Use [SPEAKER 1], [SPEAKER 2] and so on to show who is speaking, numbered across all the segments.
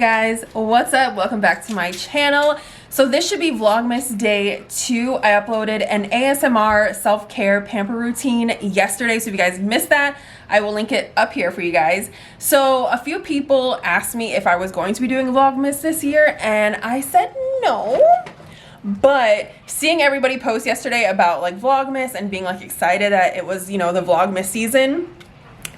[SPEAKER 1] guys, what's up? Welcome back to my channel. So this should be Vlogmas day 2. I uploaded an ASMR self-care pamper routine yesterday, so if you guys missed that, I will link it up here for you guys. So a few people asked me if I was going to be doing Vlogmas this year, and I said no. But seeing everybody post yesterday about like Vlogmas and being like excited that it was, you know, the Vlogmas season,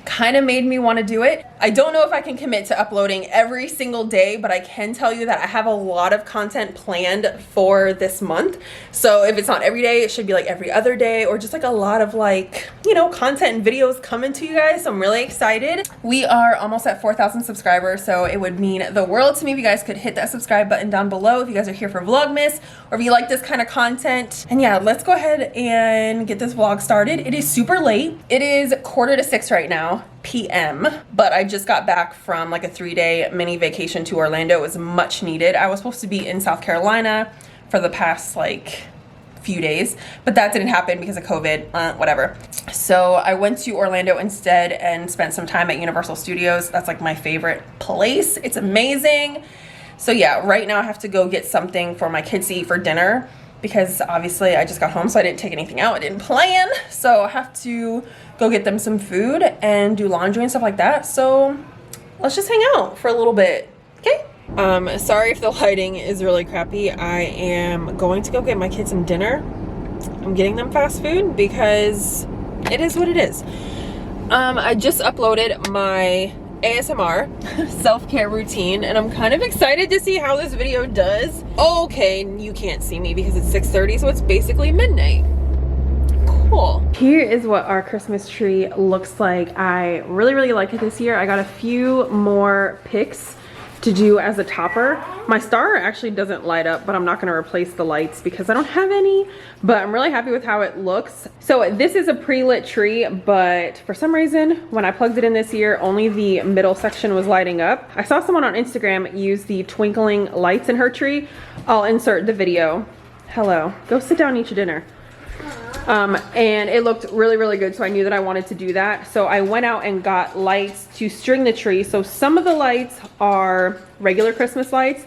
[SPEAKER 1] kind of made me want to do it. I don't know if I can commit to uploading every single day, but I can tell you that I have a lot of content planned for this month. So if it's not every day, it should be like every other day, or just like a lot of like, you know, content and videos coming to you guys. So I'm really excited. We are almost at 4,000 subscribers, so it would mean the world to me if you guys could hit that subscribe button down below if you guys are here for Vlogmas or if you like this kind of content. And yeah, let's go ahead and get this vlog started. It is super late. It is 5:45 right now p.m. but I just got back from like a 3-day mini vacation to Orlando. It was much needed. I was supposed to be in South Carolina for the past like few days, but that didn't happen because of COVID, whatever. So I went to Orlando instead and spent some time at Universal Studios. That's like my favorite place. It's amazing. So yeah, right now I have to go get something for my kids to eat for dinner because obviously I just got home, so I didn't take anything out. I didn't plan. So I have to go get them some food and do laundry and stuff like that. So let's just hang out for a little bit, okay? Sorry if the lighting is really crappy. I am going to go get my kids some dinner. I'm getting them fast food because it is what it is. I just uploaded my ASMR self-care routine and I'm kind of excited to see how this video does. Okay, you can't see me because it's 6:30, so it's basically midnight. Cool. Here is what our Christmas tree looks like. I really like it this year. I got a few more picks to do as a topper. My star actually doesn't light up, but I'm not gonna replace the lights because I don't have any, but I'm really happy with how it looks. So this is a pre-lit tree, but for some reason, when I plugged it in this year, only the middle section was lighting up. I saw someone on Instagram use the twinkling lights in her tree. I'll insert the video. Hello, go sit down and eat your dinner. And it looked really good, so I knew that I wanted to do that. So I went out and got lights to string the tree. So some of the lights are regular Christmas lights,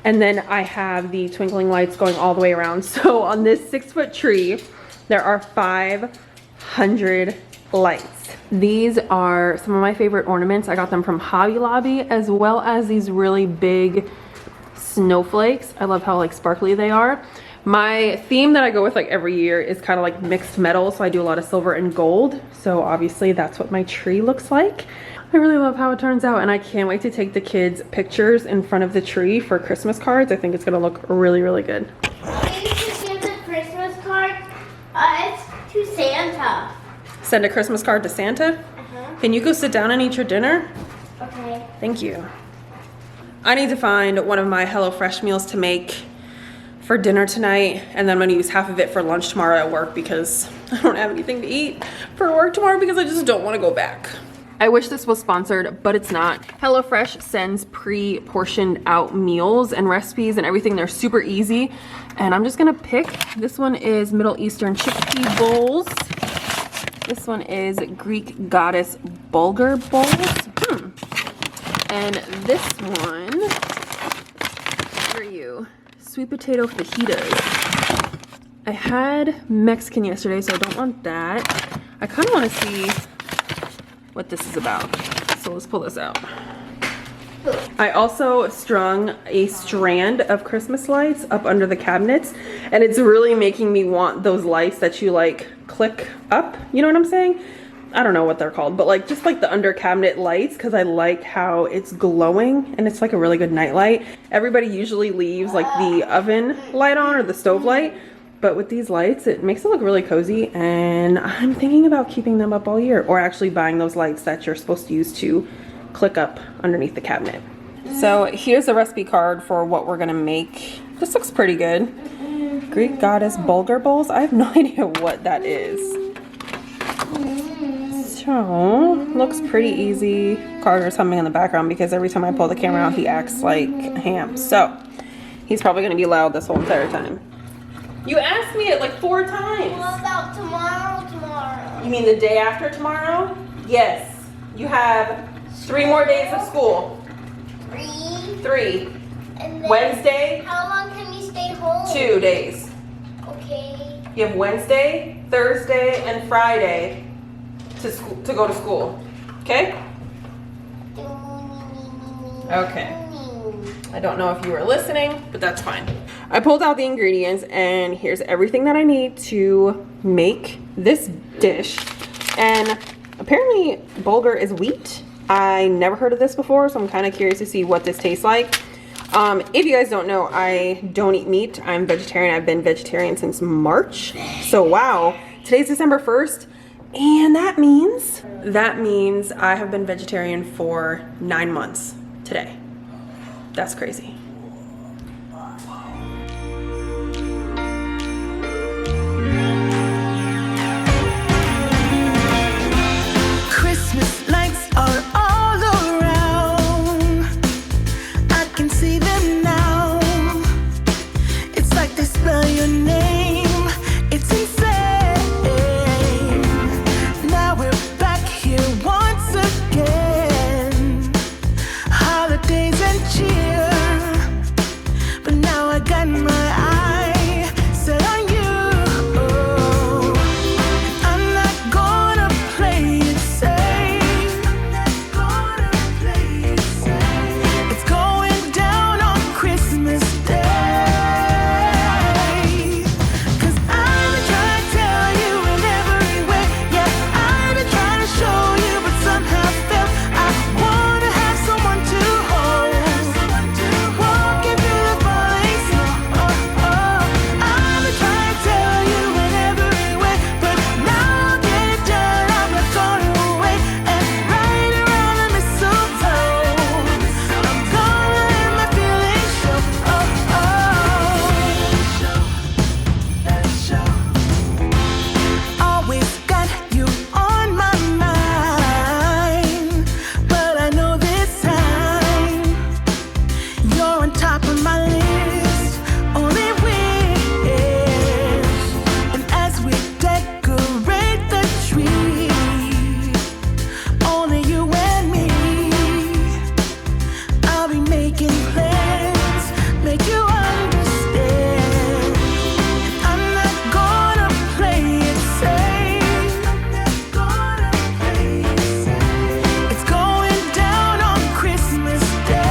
[SPEAKER 1] and then I have the twinkling lights going all the way around. So on this 6-foot tree, there are 500 lights. These are some of my favorite ornaments. I got them from Hobby Lobby, as well as these really big snowflakes. I love how like sparkly they are. My theme that I go with like every year is kind of like mixed metal, so I do a lot of silver and gold. So obviously that's what my tree looks like. I really love how it turns out, and I can't wait to take the kids pictures in front of the tree for Christmas cards. I think it's gonna look really good.
[SPEAKER 2] Send a Christmas card. It's to Santa.
[SPEAKER 1] Send a Christmas card to Santa? Can you go sit down and eat your dinner?
[SPEAKER 2] Okay.
[SPEAKER 1] Thank you. I need to find one of my HelloFresh meals to make for dinner tonight, and then I'm gonna use half of it for lunch tomorrow at work because I don't have anything to eat for work tomorrow because I just don't want to go back. I wish this was sponsored, but it's not. HelloFresh sends pre-portioned out meals and recipes and everything. They're super easy, and I'm just gonna pick. This one is Middle Eastern chickpea bowls. This one is Greek goddess bulgur bowls. And this one, where are you? Sweet potato fajitas. I had Mexican yesterday, so I don't want that. I kind of want to see what this is about. So let's pull this out. I also strung a strand of Christmas lights up under the cabinets, and it's really making me want those lights that you like click up. You know what I'm saying? I don't know what they're called, but like just like the under cabinet lights, because I like how it's glowing and it's like a really good night light. Everybody usually leaves like the oven light on or the stove light, but with these lights it makes it look really cozy, and I'm thinking about keeping them up all year, or actually buying those lights that you're supposed to use to click up underneath the cabinet. So here's the recipe card for what we're gonna make. This looks pretty good. Greek goddess bulgur bowls. I have no idea what that is. So, looks pretty easy. Carter's humming in the background because every time I pull the camera out, he acts like a ham. So, he's probably gonna be loud this whole entire time. You asked me it like 4 times.
[SPEAKER 2] What about tomorrow?
[SPEAKER 1] You mean the day after tomorrow? Yes. You have 3 more days of school.
[SPEAKER 2] 3?
[SPEAKER 1] 3.
[SPEAKER 2] And then
[SPEAKER 1] Wednesday,
[SPEAKER 2] how long can we stay home?
[SPEAKER 1] 2 days.
[SPEAKER 2] Okay.
[SPEAKER 1] You have Wednesday, Thursday, and Friday to go to school. Okay? Okay. I don't know if you were listening, but that's fine. I pulled out the ingredients and here's everything that I need to make this dish. And apparently bulgur is wheat. I never heard of this before, so I'm kind of curious to see what this tastes like. If you guys don't know, I don't eat meat. I'm vegetarian. I've been vegetarian since March. So wow, today's December 1st. And that means I have been vegetarian for 9 months today. That's crazy.
[SPEAKER 3] Christmas lights are all around. I can see them now. It's like they spell your name. It's insane. Now we're back here once again. Holidays and cheer. But now I got my eye set on you. I'm not gonna play it safe. It's going down on Christmas Day. 'Cause I've been trying to tell you in every way. Yeah, I've been trying to show you, but somehow felt I wanna have someone to hold. Walking through the falling snow. I've been trying to tell you in every way, but now I'll get it done. I'm not gonna wait and right around the mistletoe. I'm gonna let my feelings show. Always got you on my mind, but I know this time you're on top of my list. Only wish. And as we decorate the tree, only you and me, I'll be making plans, make you understand. I'm not gonna play it safe. It's going down on Christmas Day.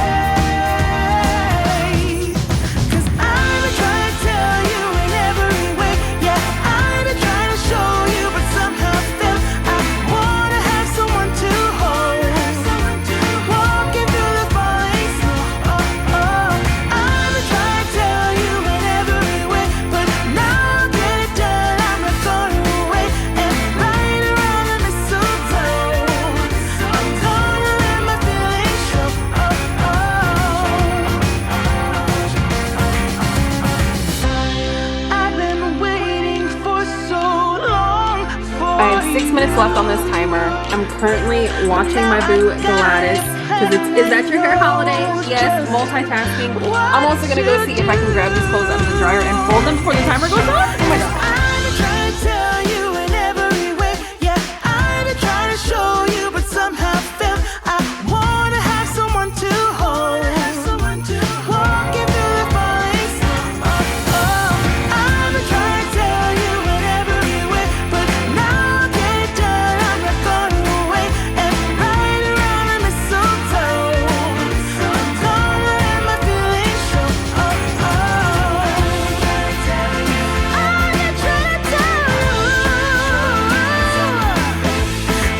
[SPEAKER 3] 'Cause I've been trying to tell you in every way. Yeah, I've been trying to show you, but somehow felt I wanna have someone to hold. Walking through the falling snow. I've been trying to tell you in every way, but now I'll get it done. I'm not gonna wait and right around the mistletoe. I'm gonna let my feelings show. I've been waiting for so long for
[SPEAKER 1] I have 6 minutes left on this timer. I'm currently watching my boo Gladys because is that your hair holiday? Yes, multitasking. I'm also gonna go see if I can grab these clothes out of the dryer and fold them before the timer goes off. Oh my god.
[SPEAKER 3] I've been trying to tell you in every way. Yeah, I've been trying to show you, but somehow felt I wanna have someone to hold. Walking through the falling snow. I've been trying to tell you in every way, but now I'll get it done. I'm not gonna wait and right around the mistletoe. I'm gonna let my feelings show. I've been trying to tell you.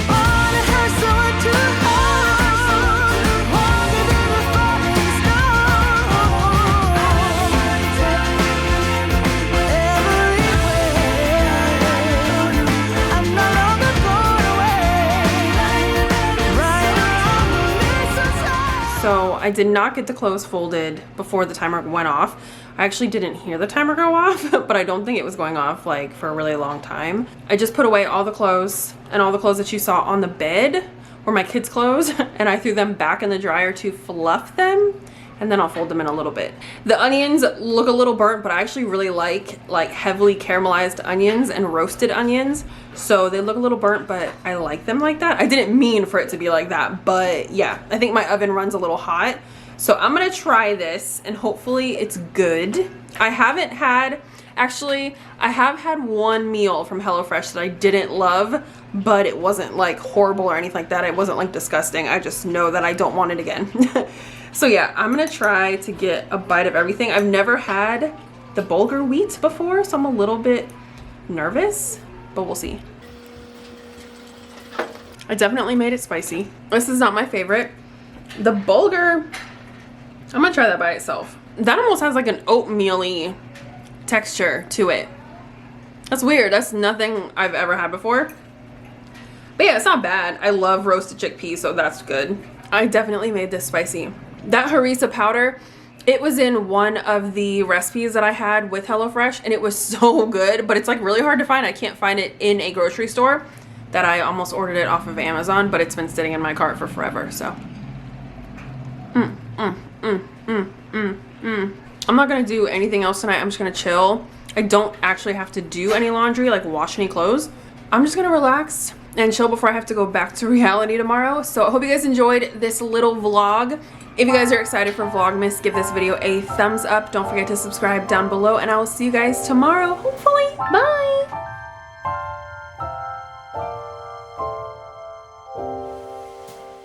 [SPEAKER 3] Wanna have someone to hold. Walking through the falling snow. I'm no longer going away. Right around the mistletoe.
[SPEAKER 1] So I did not get the clothes folded before the timer went off. I actually didn't hear the timer go off, but I don't think it was going off like for a really long time. I just put away all the clothes and all the clothes that you saw on the bed were my kids' clothes and I threw them back in the dryer to fluff them and then I'll fold them in a little bit. The onions look a little burnt, but I actually really like heavily caramelized onions and roasted onions. So they look a little burnt, but I like them like that. I didn't mean for it to be like that, but yeah, I think my oven runs a little hot. So I'm gonna try this and hopefully it's good. I haven't had, actually, I have had one meal from HelloFresh that I didn't love, but it wasn't like horrible or anything like that. It wasn't like disgusting. I just know that I don't want it again. So yeah, I'm gonna try to get a bite of everything. I've never had the bulgur wheat before, so I'm a little bit nervous, but we'll see. I definitely made it spicy. This is not my favorite. The bulgur, I'm gonna try that by itself. That almost has like an oatmeal-y texture to it. That's weird. That's nothing I've ever had before. But yeah, it's not bad. I love roasted chickpeas, so that's good. I definitely made this spicy. That harissa powder, it was in one of the recipes that I had with HelloFresh, and it was so good, but it's like really hard to find. I can't find it in a grocery store. That I almost ordered it off of Amazon, but it's been sitting in my cart for forever, so. I'm not gonna do anything else tonight. I'm just gonna chill. I don't actually have to do any laundry, like wash any clothes. I'm just gonna relax and chill before I have to go back to reality tomorrow. So I hope you guys enjoyed this little vlog. If you guys are excited for Vlogmas, give this video a thumbs up. Don't forget to subscribe down below, and I will see you guys tomorrow, hopefully. Bye!